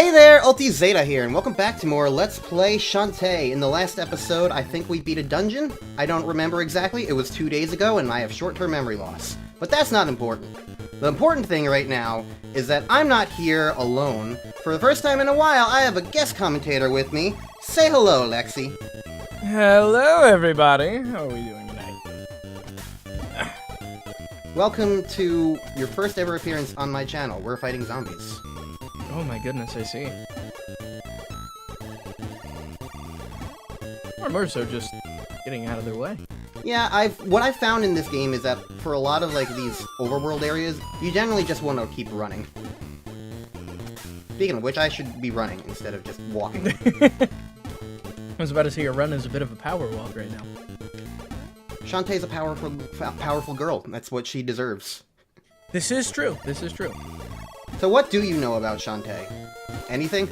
Hey there, Ulti Zeta here, and welcome back to more Let's Play Shantae. In the last episode, I think we beat a dungeon. I don't remember exactly, it was 2 days ago, and I have short-term memory loss. But that's not important. The important thing right now is that I'm not here alone. For the first time in a while, I have a guest commentator with me. Say hello, Lexi. Hello, everybody. How are we doing tonight? Welcome to your first ever appearance on my channel. We're fighting zombies. Oh my goodness, I see. Or more so just getting out of their way. Yeah, what I've found in this game is that for a lot of like these overworld areas, you generally just want to keep running. Speaking of which, I should be running instead of just walking. I was about to say your run is a bit of a power walk right now. Shantae's a powerful girl. That's what she deserves. This is true. This is true. So what do you know about Shantae? Anything?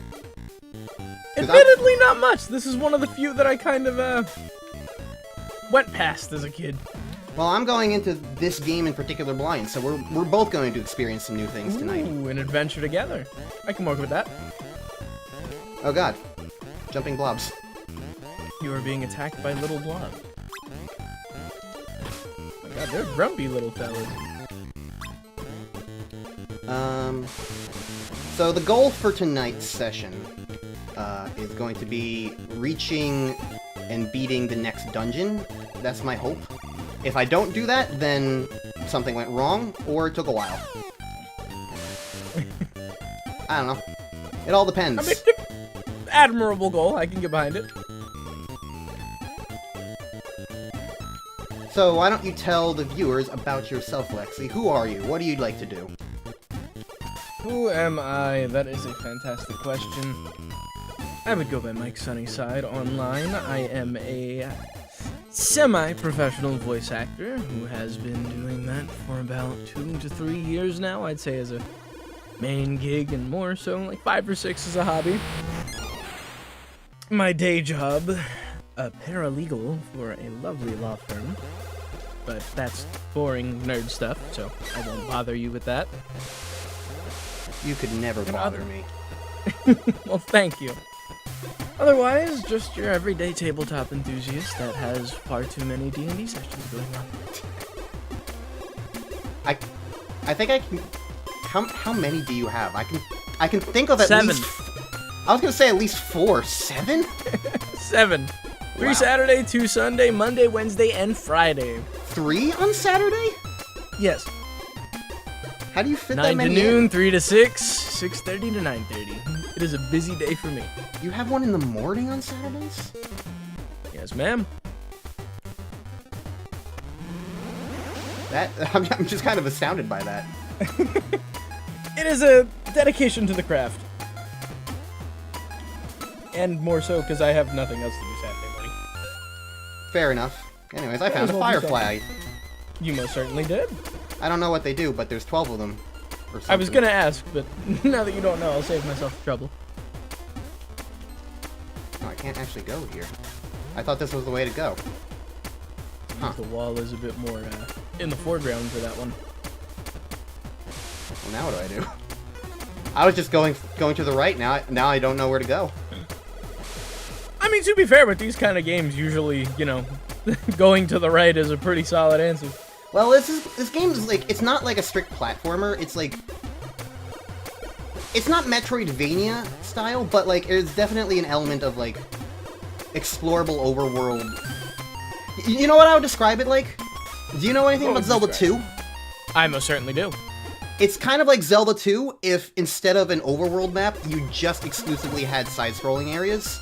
Admittedly, not much. This is one of the few that I kind of, went past as a kid. Well, I'm going into this game in particular blind, so we're both going to experience some new things tonight. Ooh, an adventure together. I can work with that. Oh god. Jumping blobs. You are being attacked by little blobs. Oh my god, they're grumpy little fellas. So the goal for tonight's session is going to be reaching and beating the next dungeon. That's my hope. If I don't do that, then something went wrong, or it took a while. I don't know. It all depends. I mean, admirable goal. I can get behind it. So why don't you tell the viewers about yourself, Lexi? Who are you? What do you like to do? Who am I? That is a fantastic question. I would go by Mike Sunnyside online. I am a semi-professional voice actor who has been doing that for about 2 to 3 years now. I'd say as a main gig and more so like 5 or 6 as a hobby. My day job, a paralegal for a lovely law firm. But that's boring nerd stuff, so I won't bother you with that. You could never bother me. Well, thank you. Otherwise, just your everyday tabletop enthusiast that has far too many D&D sessions going on. I think I can... How many do you have? I can think of at 7. least... I was gonna say at least 4. 7? 7. 3 Wow. Saturday, 2 Sunday, Monday, Wednesday, and Friday. 3 on Saturday? Yes. How do you fit 9 that to many noon, in? 3 to 6, 6:30 to 9:30. It is a busy day for me. You have one in the morning on Saturdays? Yes, ma'am. That I'm just kind of astounded by that. It is a dedication to the craft. And more so because I have nothing else to do Saturday morning. Fair enough. Anyways, I Might found as a well do firefly. You most certainly did. I don't know what they do, but there's 12 of them. Or something. I was gonna ask, but now that you don't know, I'll save myself the trouble. Oh, I can't actually go here. I thought this was the way to go. Huh. The wall is a bit more in the foreground for that one. Well, now what do I do? I was just going to the right. Now I don't know where to go. I mean, to be fair, with these kind of games, usually, you know, going to the right is a pretty solid answer. Well, this game is like, it's not like a strict platformer. It's like, it's not Metroidvania style, but like, there's definitely an element of like explorable overworld. You know what I would describe it like? Do you know anything about Zelda 2? I most certainly do. It's kind of like Zelda 2 if instead of an overworld map, you just exclusively had side-scrolling areas.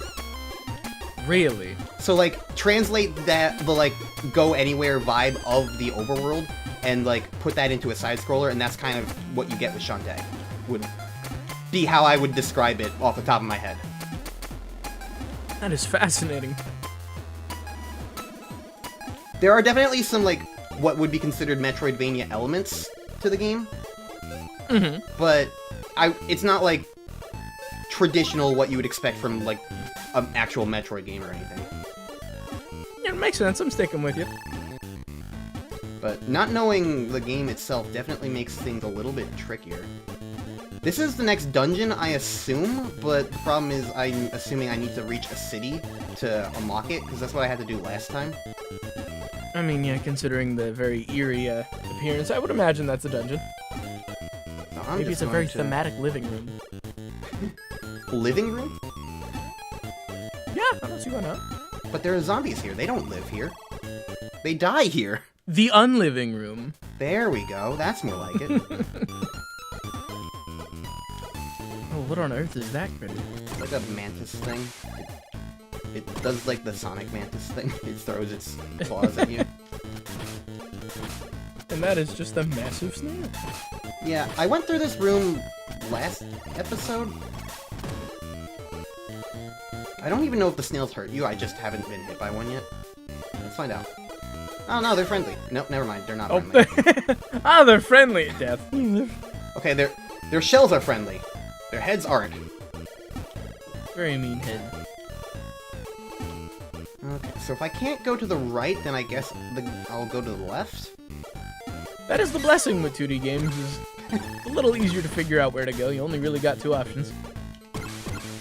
Really? So, like, translate the, like, go-anywhere vibe of the overworld and, like, put that into a side-scroller, and that's kind of what you get with Shantae. Would be how I would describe it off the top of my head. That is fascinating. There are definitely some, like, what would be considered Metroidvania elements to the game. Mm-hmm. But it's not, like, traditional what you would expect from, like, an actual Metroid game or anything. Yeah, it makes sense. I'm sticking with you. But not knowing the game itself definitely makes things a little bit trickier. This is the next dungeon, I assume, but the problem is I'm assuming I need to reach a city to unlock it, because that's what I had to do last time. I mean, yeah, considering the very eerie appearance, I would imagine that's a dungeon. So Maybe it's a very thematic living room. Living room? Yeah, I don't see why not. But there are zombies here. They don't live here. They die here. The unliving room. There we go. That's more like it. Oh, what on earth is that critter? It's like a mantis thing. It does like the Sonic Mantis thing. It throws its claws at you. And that is just a massive snail. Yeah, I went through this room last episode. I don't even know if the snails hurt you. I just haven't been hit by one yet. Let's find out. Oh no, they're friendly. Nope, never mind. They're not friendly. Ah, they're friendly at death. Okay, their shells are friendly. Their heads aren't. Very mean head. Okay, so if I can't go to the right, then I guess I'll go to the left? That is the blessing with 2D games, is it's a little easier to figure out where to go. You only really got 2 options.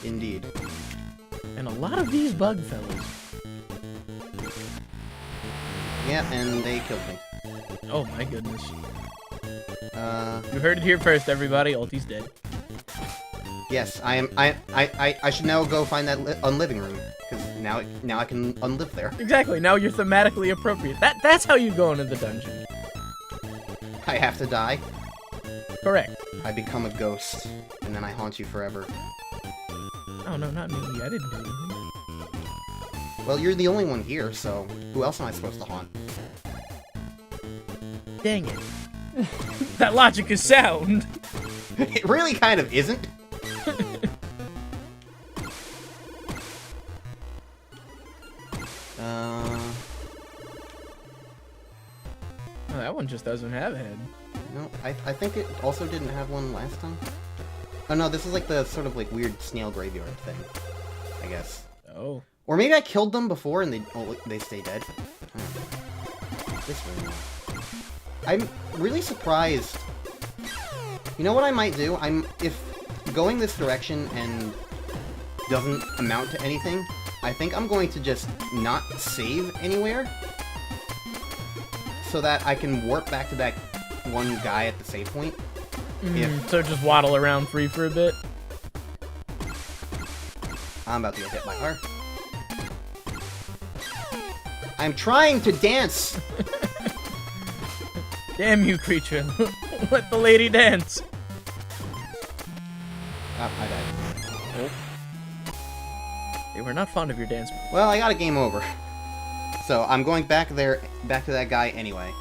Indeed. And a lot of these bug fellas. Yeah, and they killed me. Oh my goodness. You heard it here first, everybody. Ulti's dead. Yes, I should now go find that unliving room, because now I can unlive there. Exactly. Now you're thematically appropriate. That's how you go into the dungeon. I have to die. Correct. I become a ghost, and then I haunt you forever. Oh no, not me. I didn't do anything. Well, you're the only one here, so who else am I supposed to haunt? Dang it. That logic is sound. It really kind of isn't. Oh, that one just doesn't have a head. No, I think it also didn't have one last time. Oh no, this is like the sort of like weird snail graveyard thing, I guess. Oh. Or maybe I killed them before and they stay dead. This way. I'm really surprised. You know what I might do? If going this direction and doesn't amount to anything, I think I'm going to just not save anywhere, so that I can warp back to that one guy at the save point. So just waddle around free for a bit? I'm about to get hit by her. I'm trying to dance! Damn you, creature. Let the lady dance. Ah, I died. They were not fond of your dance. Well, I got a game over. So I'm going back to that guy anyway.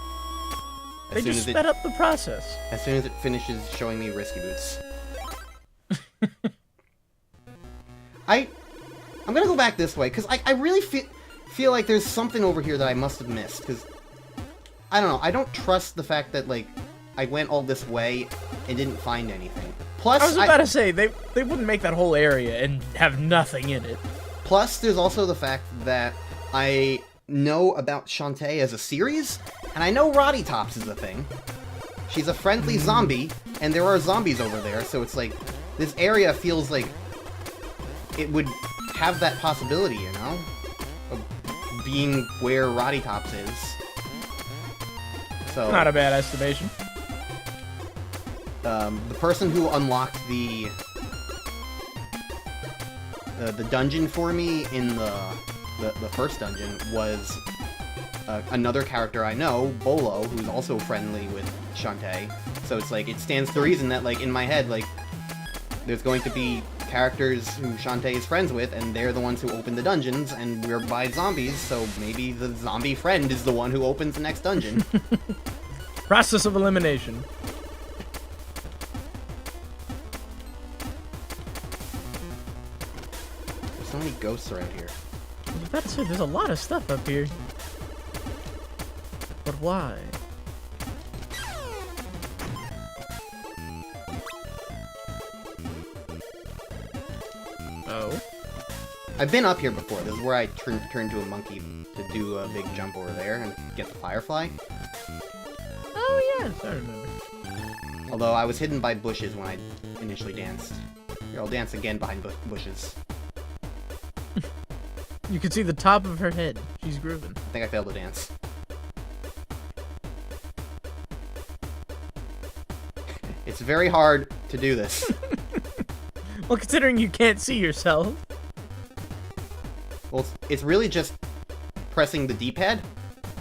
They just sped up the process. As soon as it finishes showing me Risky Boots. I'm gonna go back this way, because I really feel like there's something over here that I must have missed, because I don't know, I don't trust the fact that, like, I went all this way and didn't find anything. Plus, I was about to say, they wouldn't make that whole area and have nothing in it. Plus, there's also the fact that I know about Shantae as a series, and I know Roddy Tops is a thing. She's a friendly zombie, and there are zombies over there, so it's like, this area feels like it would have that possibility, you know? Of being where Roddy Tops is. So, Not a bad estimation. the person who unlocked the dungeon for me in the first dungeon was another character I know, Bolo, who's also friendly with Shantae. So it's like, it stands to reason that, like, in my head, like, there's going to be characters who Shantae is friends with, and they're the ones who open the dungeons, and we're by zombies, so maybe the zombie friend is the one who opens the next dungeon. Process of elimination. There's so many ghosts around here. I was about to say, there's a lot of stuff up here. But why? Oh? I've been up here before. This is where I turned to a monkey to do a big jump over there and get the firefly. Oh yes, I remember. Although I was hidden by bushes when I initially danced. Here, I'll dance again behind bushes. You can see the top of her head. She's grooving. I think I failed to dance. It's very hard to do this. Well, considering you can't see yourself. Well, it's really just pressing the D-pad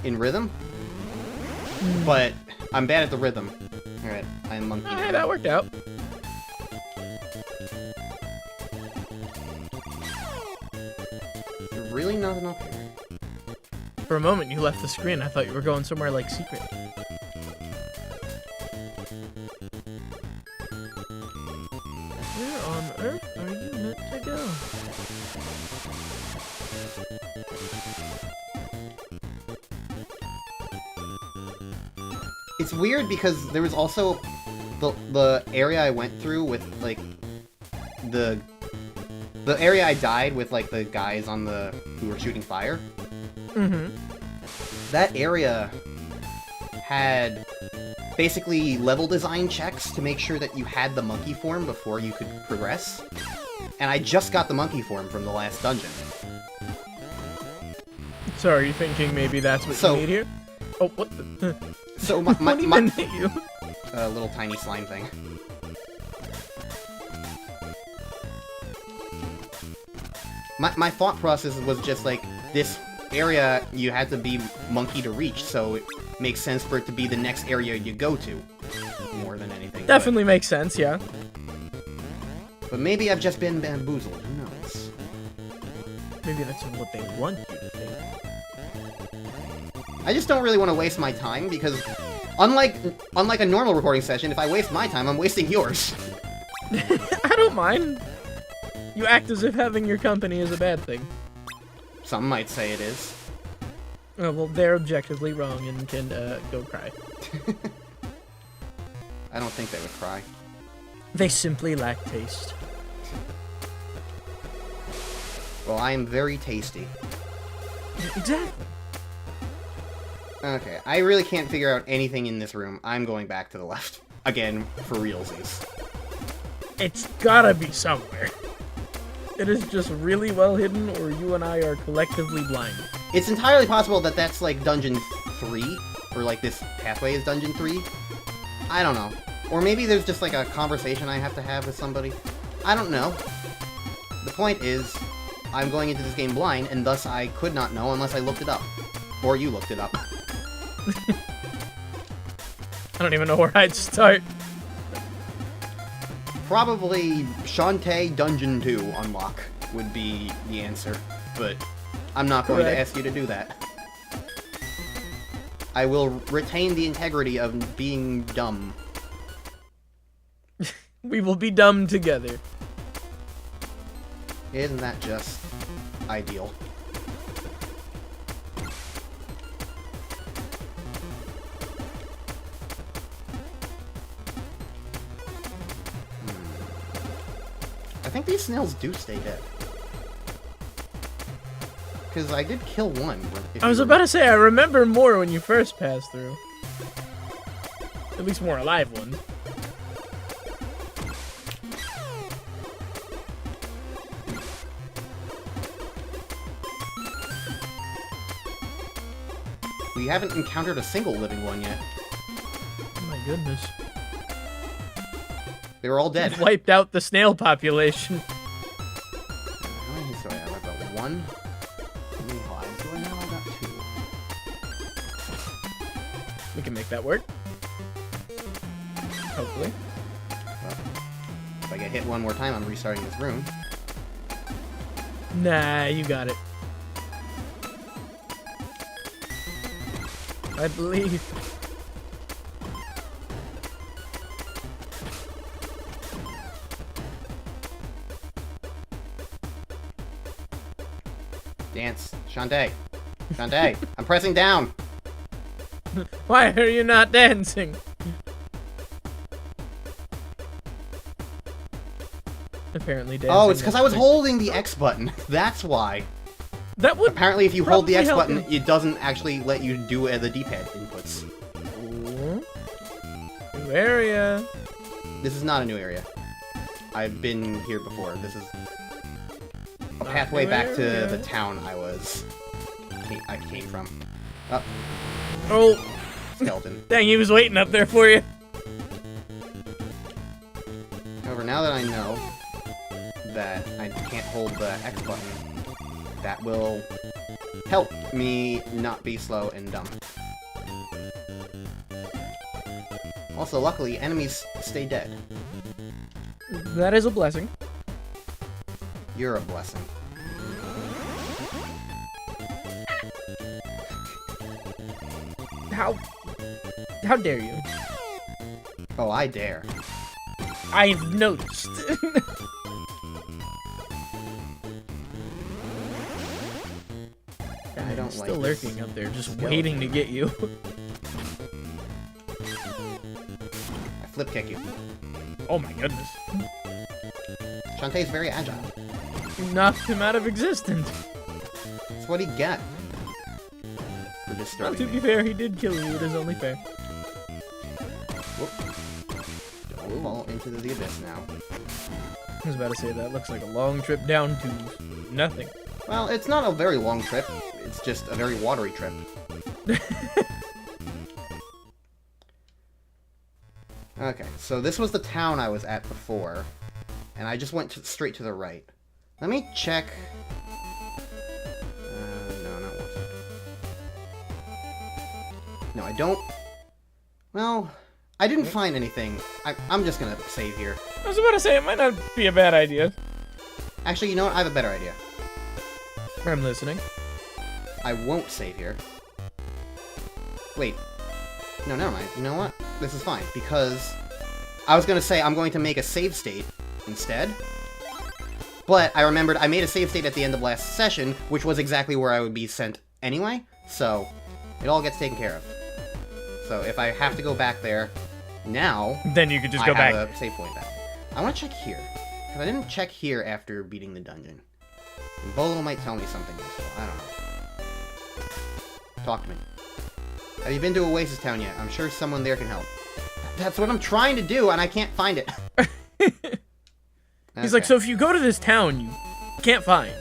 in rhythm. But I'm bad at the rhythm. Alright, I'm monkey. Hey, that worked out. There's really nothing up here. For a moment, you left the screen. I thought you were going somewhere, like, secret. Where on earth are you meant to go? It's weird because there was also the area I went through with, like, the area I died with, like, the guys on who were shooting fire. Mm-hmm. That area had basically level design checks to make sure that you had the monkey form before you could progress. And I just got the monkey form from the last dungeon. So are you thinking maybe that's what you need here? Oh, what the? So what even hit you? A little tiny slime thing. My thought process was just like, this area you had to be monkey to reach, so it makes sense for it to be the next area you go to, more than anything. Definitely makes sense, yeah. But maybe I've just been bamboozled, who knows? Maybe that's what they want you to think. I just don't really want to waste my time, because unlike a normal recording session, if I waste my time, I'm wasting yours. I don't mind. You act as if having your company is a bad thing. Some might say it is. Oh, well, they're objectively wrong and can go cry. I don't think they would cry. They simply lack taste. Well, I am very tasty. Exactly. Okay, I really can't figure out anything in this room. I'm going back to the left. Again, for realsies. It's gotta be somewhere. It is just really well hidden, or you and I are collectively blind. It's entirely possible that that's, like, Dungeon 3, or, like, this pathway is Dungeon 3. I don't know. Or maybe there's just, like, a conversation I have to have with somebody. I don't know. The point is, I'm going into this game blind, and thus I could not know unless I looked it up. Or you looked it up. I don't even know where I'd start. Probably Shantae Dungeon 2 unlock would be the answer, but I'm not going to ask you to do that. I will retain the integrity of being dumb. We will be dumb together. Isn't that just ideal? I think these snails do stay dead. Because I did kill one. I was about to say, I remember more when you first passed through. At least more alive ones. We haven't encountered a single living one yet. Oh my goodness. They were all dead. You've wiped out the snail population. How many hits do I have? I've got one. How many lives do I have? I've got two. We can make that work. Hopefully. Well, if I get hit one more time, I'm restarting this room. Nah, you got it. I believe. Dance. Shantae. Shantae. I'm pressing down. Why are you not dancing? Apparently dancing. Oh, it's because I was holding the X button. That's why. That would Apparently, if you hold the probably X help button, it doesn't actually let you do the D-pad inputs. Here we New area. This is not a new area. I've been here before. This is a pathway back to the town I came from. Oh. Skeleton. Dang, he was waiting up there for you. However, now that I know that I can't hold the X button, that will help me not be slow and dumb. Also, luckily, enemies stay dead. That is a blessing. You're a blessing. How dare you? Oh, I dare. I've noticed. I don't Still like this lurking up there, just skeleton. waiting to get you. I flip kick you. Oh my goodness. Shantae's very agile. You knocked him out of existence. That's what he got for Well, disturbing to me. be fair, he did kill you. It is only fair. Whoop. Don't fall into the abyss now. I was about to say that looks like a long trip down to nothing. Well, it's not a very long trip. It's just a very watery trip. Okay, so this was the town I was at before, and I just went straight to the right. Let me check. No, not one. No, I don't. Well, I didn't find anything. I'm just gonna save here. I was about to say, it might not be a bad idea. Actually, you know what? I have a better idea. I'm listening. I won't save here. Wait. No, never mind. You know what? This is fine, because I was going to say I'm going to make a save state instead. But I remembered I made a save state at the end of last session, which was exactly where I would be sent anyway, so it all gets taken care of. So if I have to go back there now, Then you could just I go have back. a save point back. I want to check here, because I didn't check here after beating the dungeon. And Bolo might tell me something useful. I don't know. Talk to me. Have you been to Oasis Town yet? I'm sure someone there can help. That's what I'm trying to do, and I can't find it. He's like, so if you go to this town you can't find,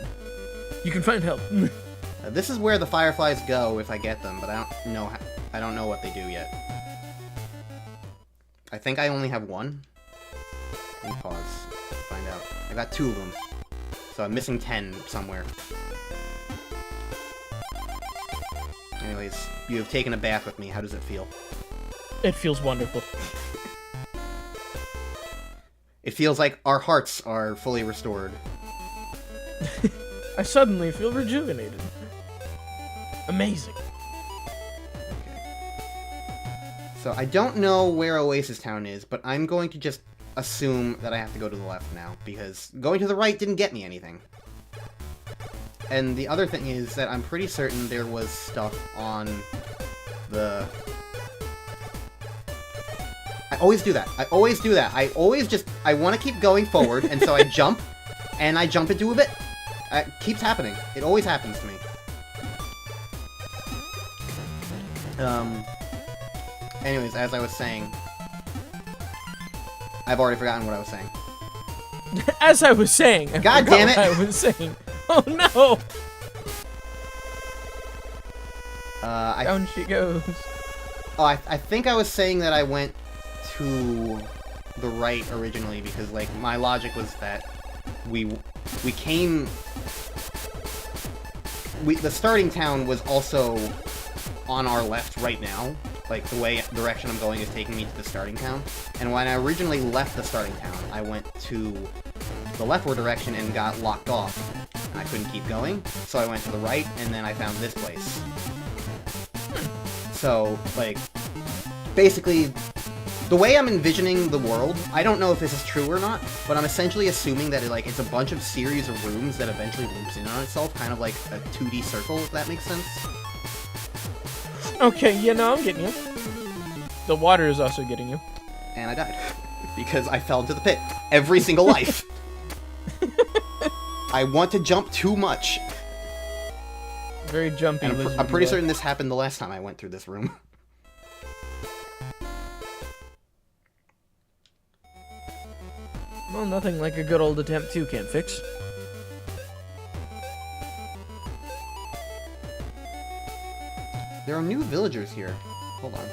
you can find help. This is where the fireflies go if I get them, but I don't know what they do yet. I think I only have one. Let me pause to find out. I got 2 of them, so I'm missing 10 somewhere. Anyways, you have taken a bath with me. How does it feel? It feels wonderful. It feels like our hearts are fully restored. I suddenly feel rejuvenated. Amazing. So I don't know where Oasis Town is, but I'm going to just assume that I have to go to the left now, because going to the right didn't get me anything. And the other thing is that I'm pretty certain there was stuff on the... I always do that. I always do that. I want to keep going forward, and so I jump, and I jump into a bit. It keeps happening. It always happens to me. Anyways, as I was saying... I've already forgotten what I was saying. As I was saying. God damn it! I was saying. Oh no! Down she goes. Oh, I think I was saying that I went to the right originally because, like, my logic was that the starting town was also on our left right now. Like, the direction I'm going is taking me to the starting town. And when I originally left the starting town, I went to the leftward direction and got locked off. I couldn't keep going, so I went to the right, and then I found this place. So, like, basically, the way I'm envisioning the world, I don't know if this is true or not, but I'm essentially assuming that it's a bunch of series of rooms that eventually loops in on itself, kind of like a 2D circle, if that makes sense. Okay, yeah, no, I'm getting you. The water is also getting you. And I died. Because I fell into the pit. Every single life. I want to jump too much. Very jumpy. And I'm pretty certain this happened the last time I went through this room. Well, nothing like a good old attempt 2 can't fix. There are new villagers here. Hold on.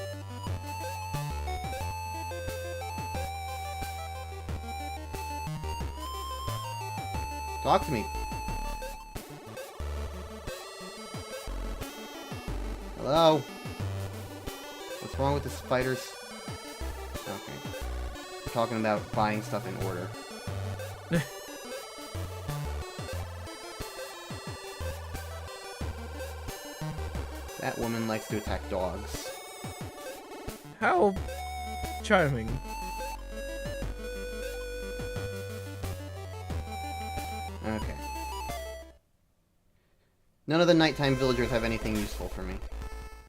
Talk to me. Hello? What's wrong with the spiders? Okay. We're talking about buying stuff in order. That woman likes to attack dogs. How charming. Okay. None of the nighttime villagers have anything useful for me.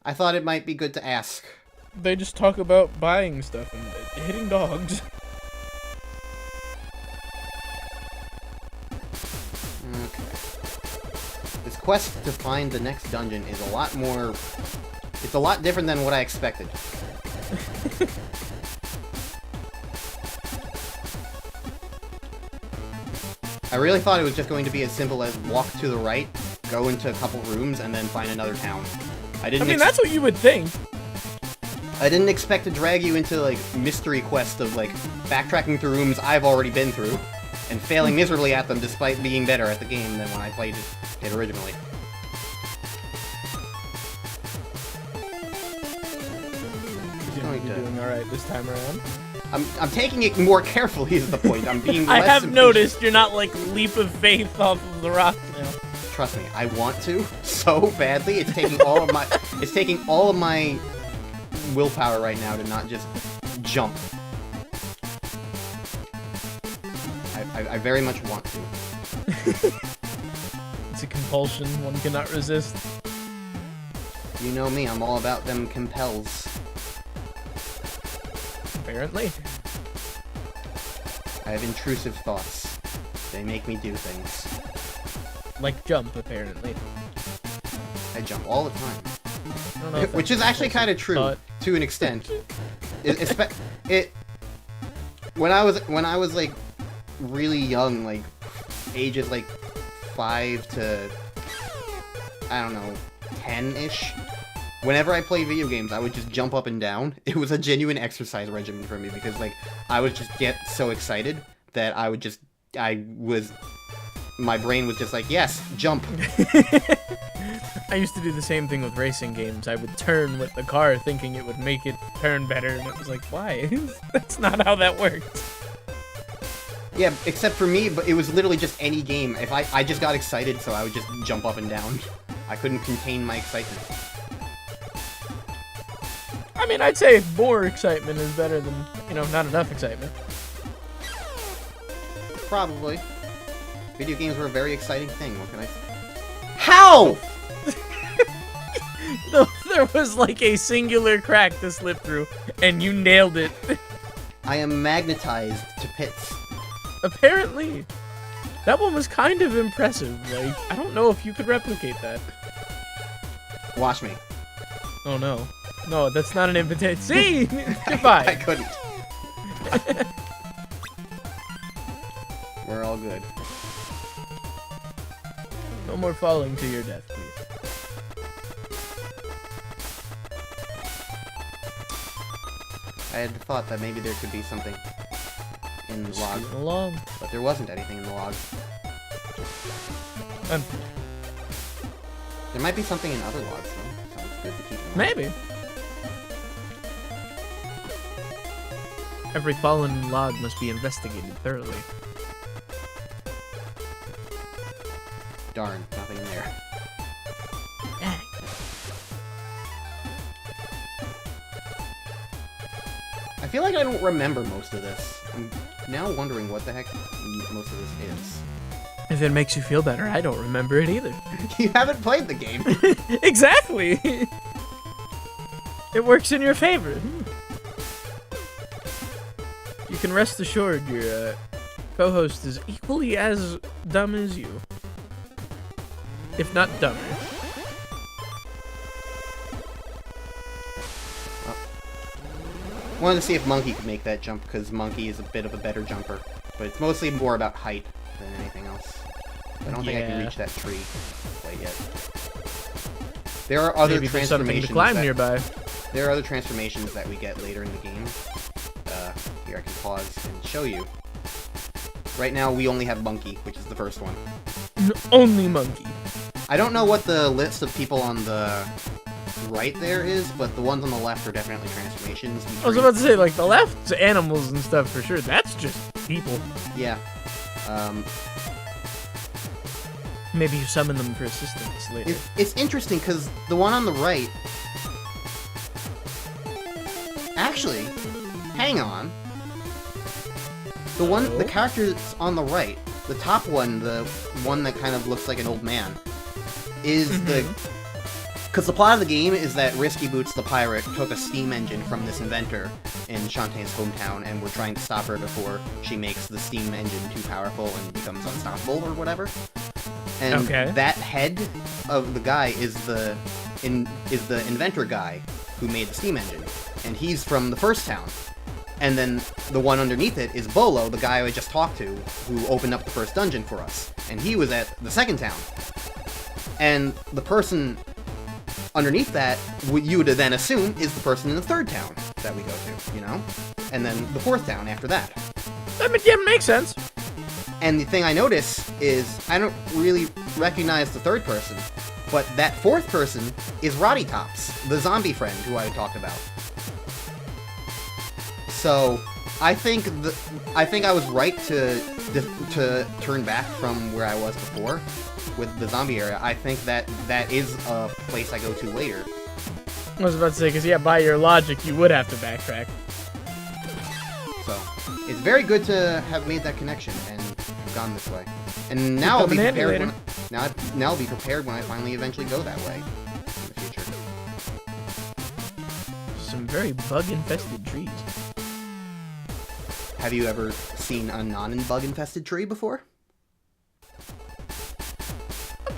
I thought it might be good to ask. They just talk about buying stuff and hitting dogs. Okay. This quest to find the next dungeon is a lot more... It's a lot different than what I expected. I really thought it was just going to be as simple as walk to the right, go into a couple rooms, and then find another town. I mean, that's what you would think. I didn't expect to drag you into, like, mystery quest of, like, backtracking through rooms I've already been through, and failing miserably at them despite being better at the game than when I played it originally. You're doing alright this time around. I'm taking it more carefully is the point. I'm being I less have impatient. noticed you're not, like, leap of faith off of the rock now. Trust me, I want to so badly. It's taking all of my willpower right now to not just jump. I very much want to. It's a compulsion one cannot resist. You know me, I'm all about them compels. Apparently. I have intrusive thoughts. They make me do things. Like jump, apparently. I jump all the time. I don't know if Which is actually kind of true, to an extent. When I was like really young, like ages like 5 to I don't know 10-ish. Whenever I played video games, I would just jump up and down. It was a genuine exercise regimen for me because like I would just get so excited that my brain was just like, yes, jump. I used to do the same thing with racing games. I would turn with the car thinking it would make it turn better, and it was like, why? That's not how that works. Yeah, except for me, but it was literally just any game. If I just got excited, so I would just jump up and down. I couldn't contain my excitement. I mean, I'd say more excitement is better than, not enough excitement. Probably. Video games were a very exciting thing, what can I say? How?! There was like a singular crack to slip through, and you nailed it. I am magnetized to pits. Apparently. That one was kind of impressive. Like, I don't know if you could replicate that. Watch me. Oh no. No, that's not an invitation. See? Goodbye. I couldn't. We're all good. No more falling to your death, please. I had thought that maybe there could be something in the log, along. but there wasn't anything in the log. There might be something in other logs, though. So it's good to keep in mind. Maybe. Every fallen log must be investigated thoroughly. Darn, nothing there. Dang. I feel like I don't remember most of this. I'm now wondering what the heck most of this is. If it makes you feel better, I don't remember it either. You haven't played the game. Exactly! It works in your favor. You can rest assured your co-host is equally as dumb as you. If not dumber. Wanted to see if Monkey could make that jump, because Monkey is a bit of a better jumper. But it's mostly more about height than anything else. I don't think I can Yeah. reach that tree quite yet. There are other Maybe there's something transformations to climb nearby. There are other transformations that we get later in the game. Here, I can pause and show you. Right now, we only have Monkey, which is the first one. Only monkey. I don't know what the list of people on the right there is, but the ones on the left are definitely transformations. I was about to say, like, the left's animals and stuff for sure. That's just people. Yeah. Maybe you summon them for assistance later. It's interesting, because the one on the right... Actually, hang on. The character on the right, the top one, the one that kind of looks like an old man, is the... Because the plot of the game is that Risky Boots the pirate took a steam engine from this inventor in Shantae's hometown, and we're trying to stop her before she makes the steam engine too powerful and becomes unstoppable or whatever. And that head of the guy is the inventor guy who made the steam engine, and he's from the first town. And then the one underneath it is Bolo, the guy I just talked to, who opened up the first dungeon for us, and he was at the second town. And the person underneath that, what you would then assume is the person in the third town that we go to, you know? And then the fourth town after that. I mean, yeah, makes sense. And the thing I notice is I don't really recognize the third person, but that fourth person is Roddy Tops, the zombie friend who I talked about. So I think I was right to turn back from where I was before with the zombie area. I think that is a place I go to later. I was about to say, because yeah, by your logic, you would have to backtrack. So it's very good to have made that connection and gone this way. And now I'll be prepared when now I'll be prepared when I finally eventually go that way in the future. Some very bug-infested trees. Have you ever seen a non-bug-infested tree before?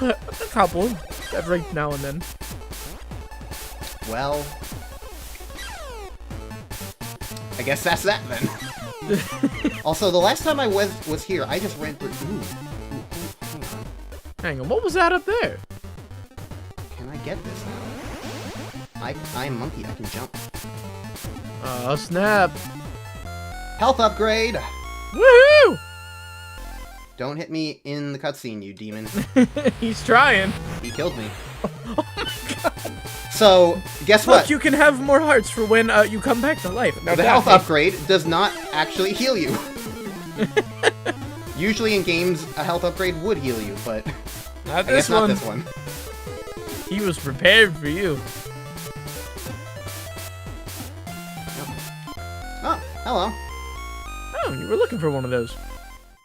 A couple, every now and then. Well, I guess that's that then. Also, the last time I was here, I just ran through. Hang on. Hang on, what was that up there? Can I get this now? I'm monkey. I can jump. Oh snap! Health upgrade. Woohoo! Don't hit me in the cutscene, you demon. He's trying. He killed me. Oh my god. So, guess what? Look, you can have more hearts for when you come back to life. Now the health upgrade does not actually heal you. Usually in games, a health upgrade would heal you, but not this one. Not this one. He was prepared for you. Oh, hello. Oh, you were looking for one of those.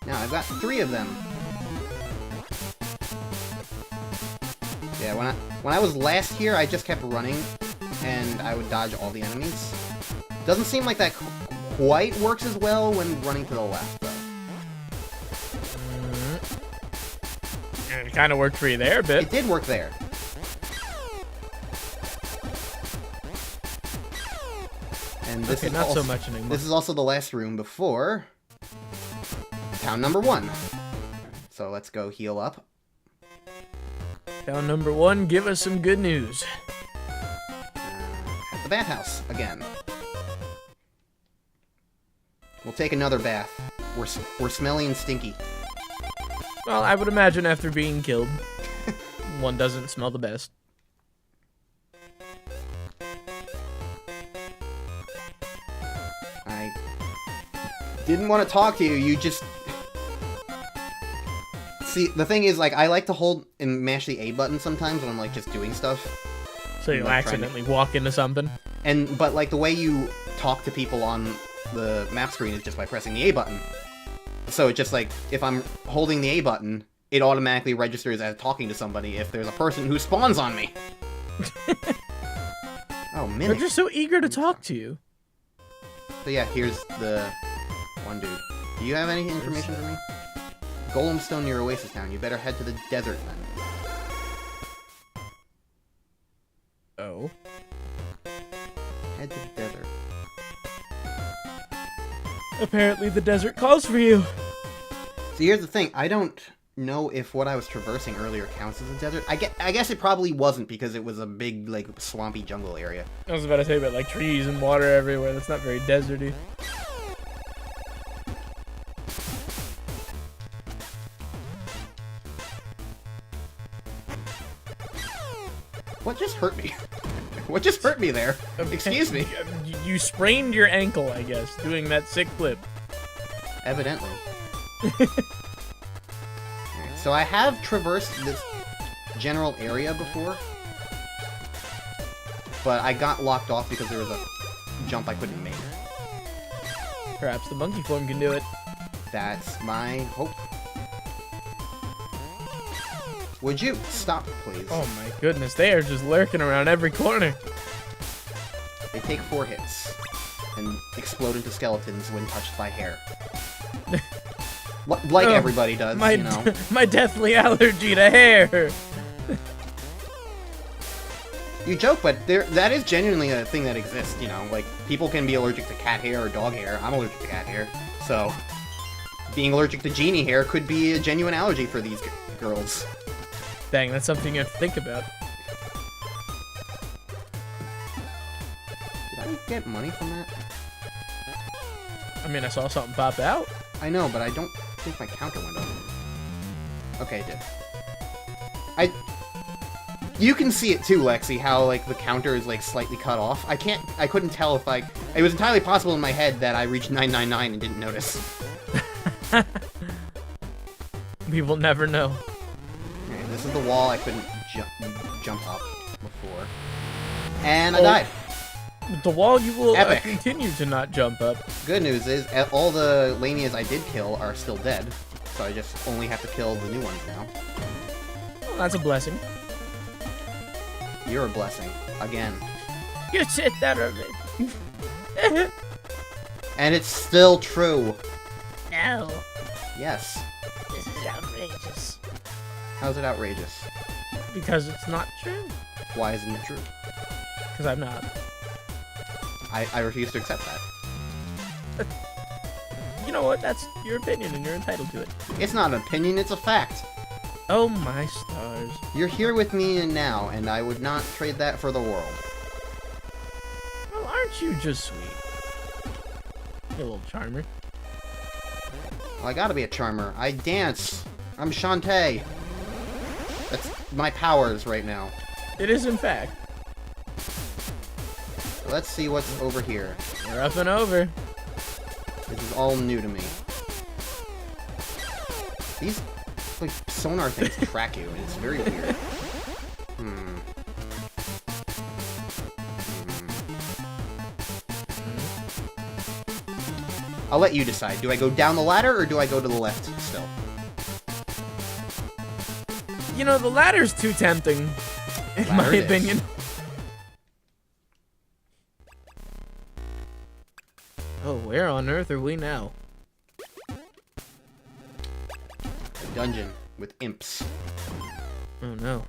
Now, I've got 3 of them. Yeah, when I was last here, I just kept running, and I would dodge all the enemies. Doesn't seem like that quite works as well when running to the left, though. It kind of worked for you there a bit. It did work there. And this is not also, so much anymore. This is also the last room before town number 1. So let's go heal up. Town number 1, give us some good news. At the bathhouse again. We'll take another bath. We're smelly and stinky. Well, I would imagine after being killed, one doesn't smell the best. I didn't want to talk to you. You just... See, the thing is, like, I like to hold and mash the A button sometimes when I'm, like, just doing stuff. So you'll accidentally walk into something? But, like, the way you talk to people on the map screen is just by pressing the A button. So it's just, like, if I'm holding the A button, it automatically registers as talking to somebody if there's a person who spawns on me. Oh, Mimic. They're just so eager to talk to you. So yeah, here's the one dude. Do you have any information for me? Golem Stone near Oasis Town. You better head to the desert then. Oh. Head to the desert. Apparently the desert calls for you. See, here's the thing. I don't know if what I was traversing earlier counts as a desert. I guess it probably wasn't because it was a big, like, swampy jungle area. I was about to say about like trees and water everywhere. That's not very deserty. What just hurt me? What just hurt me there? Excuse me. You sprained your ankle, I guess, doing that sick flip. Evidently. Alright, so I have traversed this general area before, but I got locked off because there was a jump I couldn't make. Perhaps the monkey form can do it. That's my hope. Would you stop, please? Oh my goodness, they are just lurking around every corner. They take 4 hits and explode into skeletons when touched by hair. Like everybody does, you know. My deathly allergy to hair. You joke, but that is genuinely a thing that exists, you know. Like, people can be allergic to cat hair or dog hair. I'm allergic to cat hair, so being allergic to genie hair could be a genuine allergy for these girls. Dang, that's something you have to think about. Did I get money from that? I mean, I saw something pop out. I know, but I don't think my counter went up. Okay, it did. You can see it too, Lexi, how, like, the counter is, like, slightly cut off. I couldn't tell if it was entirely possible in my head that I reached 999 and didn't notice. We will never know. Okay, this is the wall I couldn't jump up before. And I died. The wall you will Epic. continue to not jump up. Good news is, all the Lanias I did kill are still dead, so I just only have to kill the new ones now. Well, that's a blessing. You're a blessing. Again. You said that already. And it's still true. No. Yes. This is outrageous. How's it outrageous? Because it's not true. Why isn't it true? Because I'm not. I refuse to accept that. You know what? That's your opinion, and you're entitled to it. It's not an opinion, it's a fact. Oh my stars. You're here with me and now, and I would not trade that for the world. Well, aren't you just sweet? You little charmer. Well, I gotta be a charmer. I dance. I'm Shantae. That's my powers right now. It is, in fact. Let's see what's over here. We're up and over. This is all new to me. These, like, sonar things track you, and it's very weird. I'll let you decide. Do I go down the ladder, or do I go to the left still? You know, the ladder's too tempting, in my opinion. Oh, where on earth are we now? A dungeon with imps. Oh no.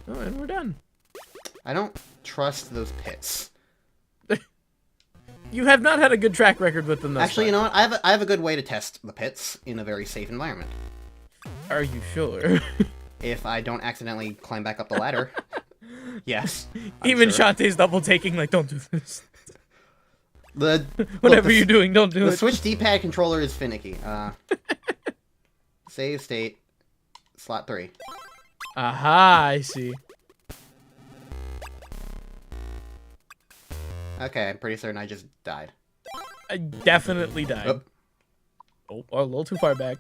Oh, and we're done. I don't trust those pits. You have not had a good track record with them thus Actually, far. you know what? I have a good way to test the pits in a very safe environment. Are you sure? If I don't accidentally climb back up the ladder. Yes. Even sure. Shantae's double taking, like, don't do this. Whatever you're doing, don't do it. The Switch D-pad controller is finicky. Save state. Slot 3. Aha, I see. Okay, I'm pretty certain I just died. I definitely died. Oop. Oh, a little too far back.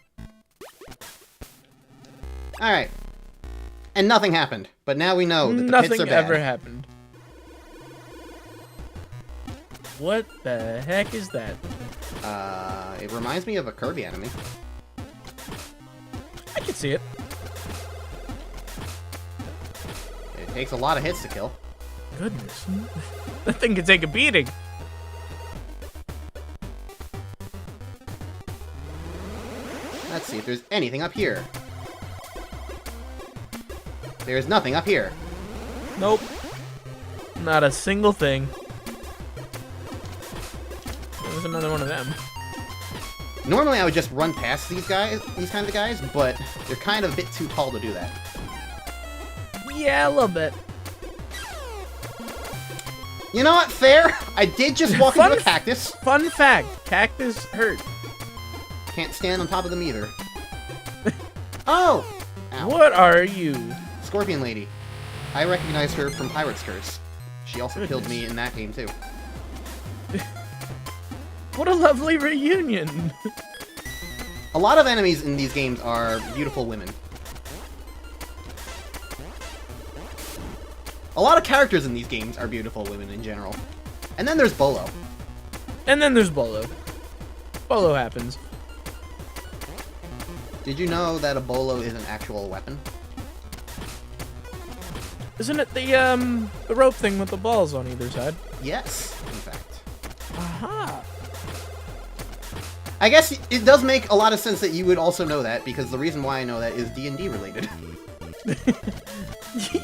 Alright. And nothing happened. But now we know that the Nothing pits are bad. ever happened. What the heck is that? It reminds me of a Kirby enemy. I can see it. It takes a lot of hits to kill. Goodness. That thing can take a beating. Let's see if there's anything up here. There's nothing up here. Nope. Not a single thing. there's another one of them. Normally I would just run past these kinds of guys, but they're kind of a bit too tall to do that. Yeah, a little bit. You know what? Fair. I did just walk into a cactus. Fun fact, cactus hurt. Can't stand on top of them either. Oh! Ow. What are you? Scorpion Lady. I recognize her from Pirate's Curse. She also Goodness. killed me in that game, too. What a lovely reunion. A lot of enemies in these games are beautiful women. A lot of characters in these games are beautiful women in general. And then there's Bolo. And then there's Bolo. Bolo happens. Did you know that a Bolo is an actual weapon? Isn't it the rope thing with the balls on either side? Yes, in fact. Aha. I guess it does make a lot of sense that you would also know that, because the reason why I know that is D&D related.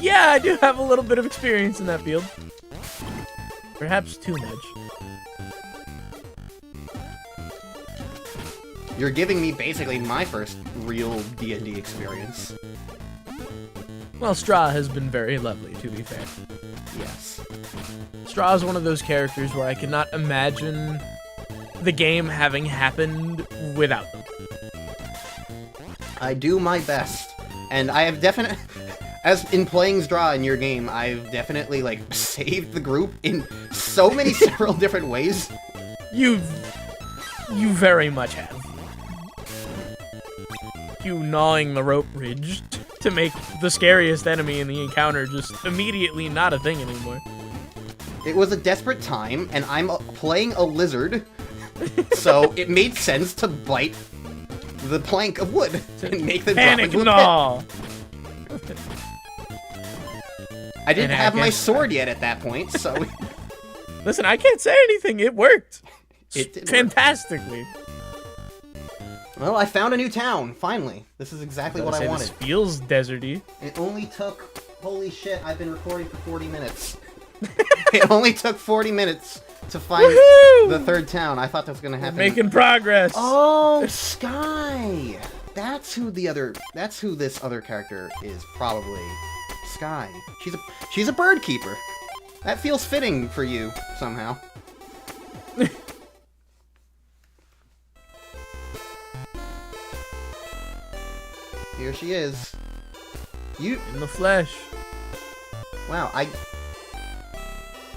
Yeah, I do have a little bit of experience in that field. Perhaps too much. You're giving me basically my first real D&D experience. Well, Straw has been very lovely, to be fair. Yes. Straw is one of those characters where I cannot imagine the game having happened without them. I do my best. And I have definitely... As in playing Zdra in your game, I've definitely, like, saved the group in so many several different ways. You very much have. You gnawing the rope bridge to make the scariest enemy in the encounter just immediately not a thing anymore. It was a desperate time, and I'm playing a lizard, so it made sense to bite the plank of wood and make them drop Panic into a gnaw! pit. I didn't have my sword yet at that point, so... Listen, I can't say anything. It worked. It did work. Fantastically. Well, I found a new town, finally. This is exactly what I wanted. This feels deserty. It only took... Holy shit, I've been recording for 40 minutes. It only took 40 minutes to find the third town. I thought that was gonna happen. We're making progress. Oh, Sky! That's who this other character is, probably. Sky. She's a bird keeper. That feels fitting for you, somehow. Here she is. In the flesh. Wow,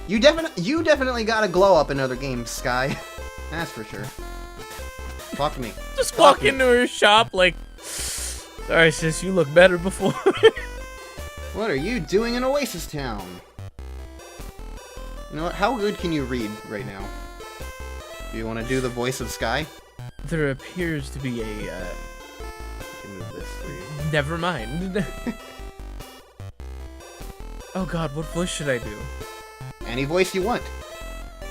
You definitely got a glow up in other games, Sky. That's for sure. Talk to me. Just walk into her shop like, sorry sis, you look better before. What are you doing in Oasis Town? You know what? How good can you read right now? Do you want to do the voice of Sky? There appears to be a, I can move this for you. Never mind. Oh god, what voice should I do? Any voice you want.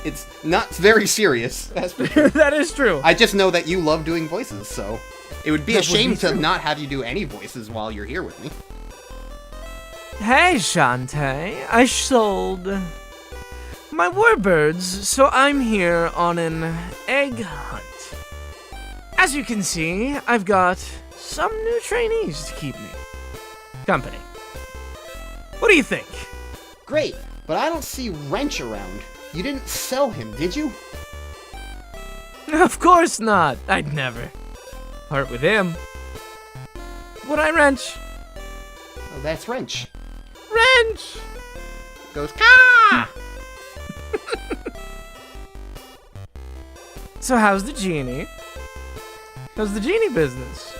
It's not very serious, that's for sure. That is true. I just know that you love doing voices, so it would be a shame to true. not have you do any voices while you're here with me. Hey, Shantae. I sold my warbirds, so I'm here on an egg hunt. As you can see, I've got some new trainees to keep me company. What do you think? Great, but I don't see Wrench around. You didn't sell him, did you? Of course not. I'd never part with him. Would I, Wrench? Oh, that's Wrench. Wrench! Goes, Ka! So how's the genie? How's the genie business?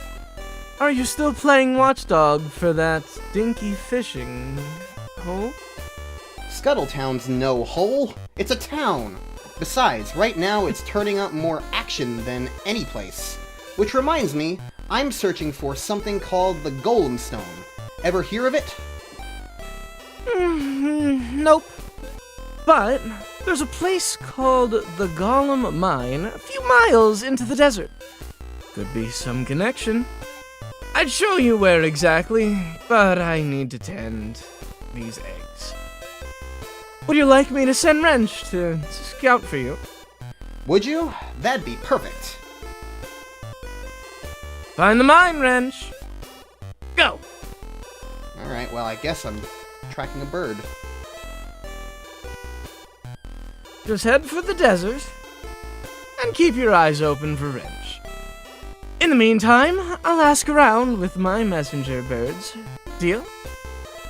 Are you still playing Watchdog for that dinky fishing hole? Scuttletown's no hole. It's a town. Besides, right now it's turning up more action than any place. Which reminds me, I'm searching for something called the Golem Stone. Ever hear of it? Nope. But there's a place called the Golem Mine a few miles into the desert. Could be some connection. I'd show you where exactly, but I need to tend these eggs. Would you like me to send Wrench to scout for you? Would you? That'd be perfect. Find the mine wrench. Go. Alright, well, I guess I'm tracking a bird. Just head for the desert and keep your eyes open for wrench. In the meantime, I'll ask around with my messenger birds. Deal?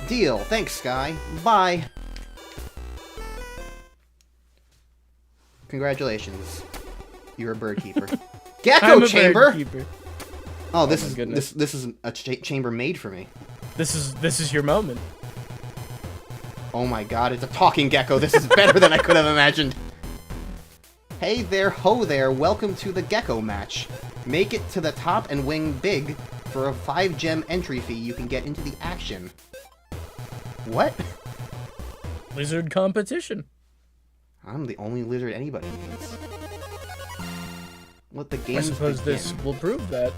Deal. Thanks, Sky. Bye. Congratulations. You're a bird keeper. Gecko I'm a chamber! bird keeper. Oh, this my is goodness. this is a chamber made for me. This is your moment. Oh my god, it's a talking gecko. This is better than I could have imagined. Hey there, ho there, welcome to the gecko match. Make it to the top and win big. For a 5-gem entry fee, you can get into the action. What? Lizard competition. I'm the only lizard anybody needs. Let the game I suppose begin. this will prove that.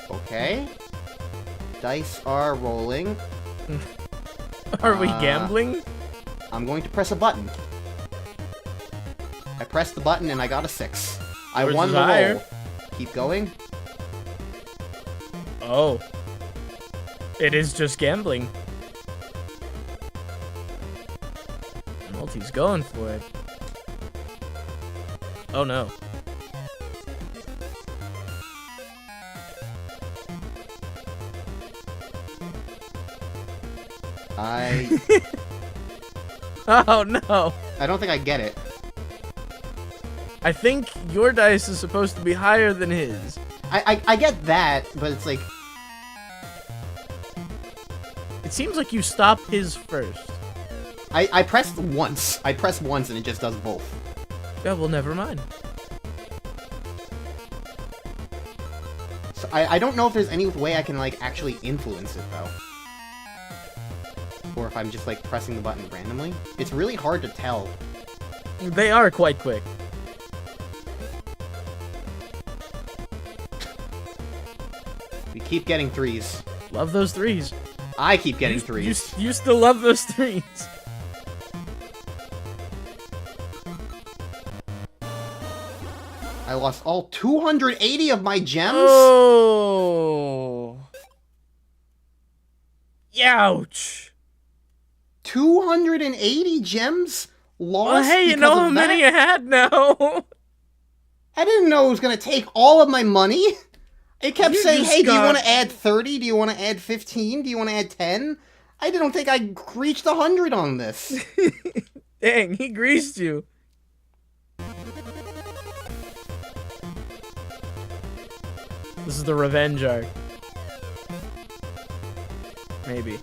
Okay. Dice are rolling. Are we gambling? I'm going to press a button. I pressed the button and I got a 6. I Yours won is the higher. roll. Keep going. Oh. It is just gambling. Multi's going for it. Oh no. Oh no. I don't think I get it. I think your dice is supposed to be higher than his. I get that, but it's like... It seems like you stop his first. I pressed once. I pressed once and it just does both. Yeah, well, never mind. So I don't know if there's any way I can, like, actually influence it, though. Or if I'm just, like, pressing the button randomly. It's really hard to tell. They are quite quick. We keep getting 3s. Love those 3s. I keep getting 3s. You still love those 3s. I lost all 280 of my gems? Oh. Ouch. 280 gems lost? Well, hey, you because know of how many you that? had now. I didn't know it was going to take all of my money. It kept You saying, just hey, do you got- want to add 30? Do you want to add 15? Do you want to add 10? I don't think I reached 100 on this. Dang, he greased you. This is the revenge arc. Maybe.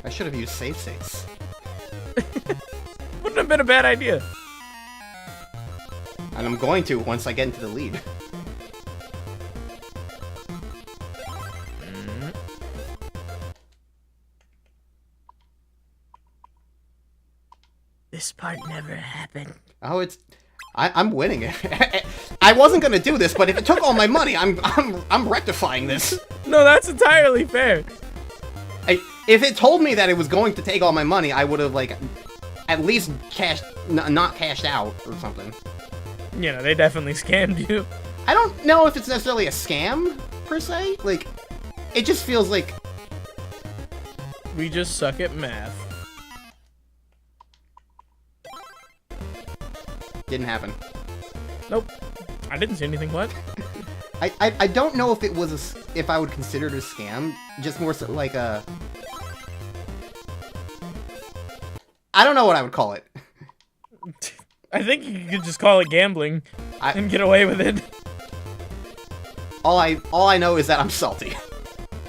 I should have used save states. Wouldn't have been a bad idea. And I'm going to once I get into the lead. This part never happened. Oh, it's... I'm winning it. I wasn't gonna do this, but if it took all my money, I'm rectifying this. No, that's entirely fair. If it told me that it was going to take all my money, I would have, like, at least not cashed out or something. You know, they definitely scammed you. I don't know if it's necessarily a scam, per se. Like, it just feels like... We just suck at math. Didn't happen. Nope. I didn't see anything. What? I don't know if it was if I would consider it a scam. Just more so like a... I don't know what I would call it. I think you could just call it gambling I- and get away with it. All I know is that I'm salty.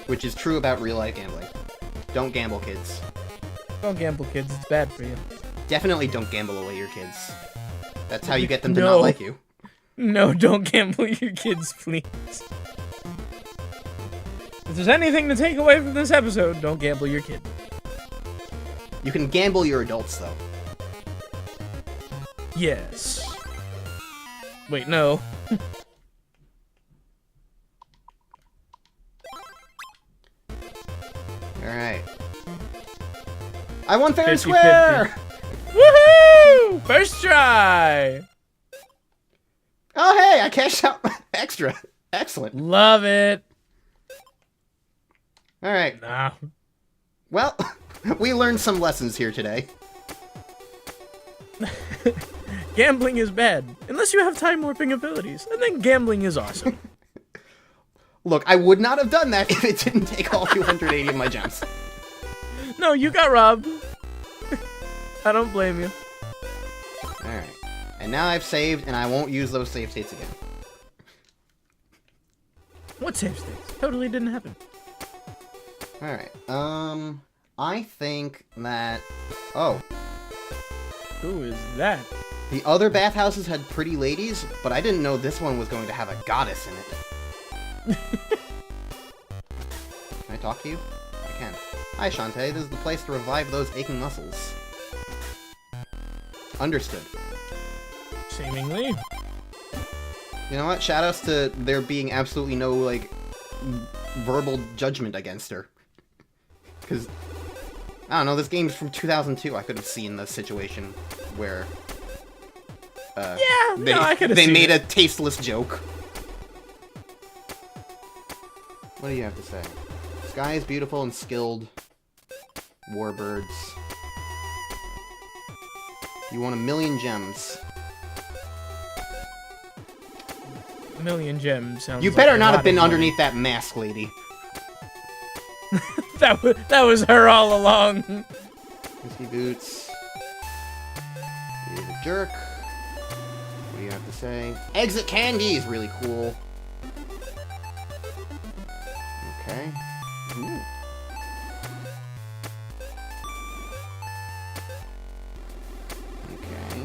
Which is true about real-life gambling. Don't gamble, kids. Don't gamble, kids. It's bad for you. Definitely don't gamble away your kids. That's how you get them to No. not like you. No, don't gamble your kids, please. If there's anything to take away from this episode, don't gamble your kid. You can gamble your adults, though. Yes. Wait, no. Alright. I won fair and 50-50. square! Woohoo! First try! Oh, hey, I cashed out extra. Excellent. Love it. All right. Nah. Well, we learned some lessons here today. Gambling is bad, unless you have time warping abilities, and then gambling is awesome. Look, I would not have done that if it didn't take all 280 of my gems. No, you got robbed. I don't blame you. Alright. And now I've saved, and I won't use those save states again. What save states? Totally didn't happen. Alright. I think that... Oh. Who is that? The other bathhouses had pretty ladies, but I didn't know this one was going to have a goddess in it. Can I talk to you? I can. Hi, Shantae. This is the place to revive those aching muscles. Understood. Seemingly. You know what? Shoutouts to there being absolutely no, like, verbal judgment against her. Because, I don't know, this game's from 2002. I could have seen the situation where... I could have They seen made it. a tasteless joke. What do you have to say? Sky is beautiful and skilled. Warbirds. You want 1,000,000 gems. 1,000,000 gems sounds You like better a not lot have been of money. underneath that mask, lady. That was her all along. Whiskey boots. You're a jerk. What do you have to say? Exit candy is really cool. Okay. Ooh. Okay.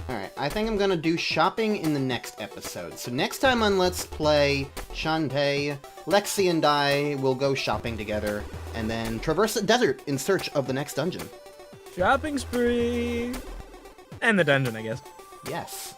Alright, I think I'm gonna do shopping in the next episode. So next time on Let's Play Shantae, Lexi and I will go shopping together, and then traverse the desert in search of the next dungeon. Shopping spree. And the dungeon, I guess. Yes.